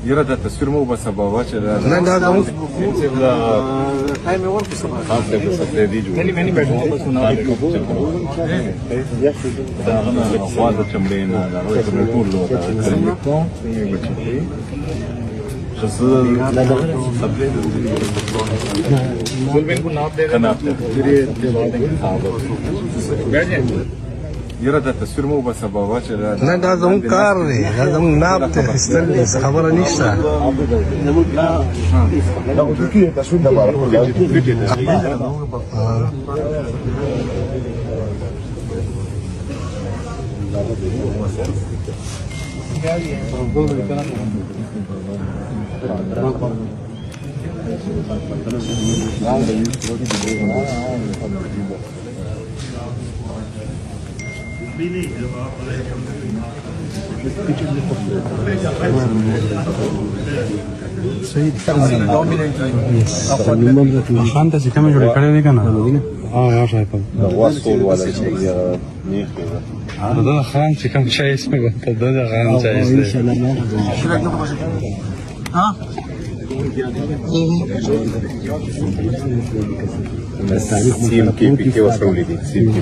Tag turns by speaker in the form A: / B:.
A: یره د تصویر مو بس بابا چې
B: نه دا زموږ
A: ټایم ورکو سم خاص ته څه دی جوړ مې بیٹھو بس نه دا غنا خواږه چمړې نه دا وایي کوم ټول لو دا کوم یره د تصویر مو بس بابا چې
B: نه دا زموږ کار دی دا زموږ ناب ته خستل دي خبره نشته
C: خان ته چې کومه جوړه کړې ده کنه یا شاید
A: د واسکول والا چې نیخ
C: دا خان چې کوم شای اسمه ته دا خان شای اسمه ها
A: سیم کې پکې وسولې دي سیم کې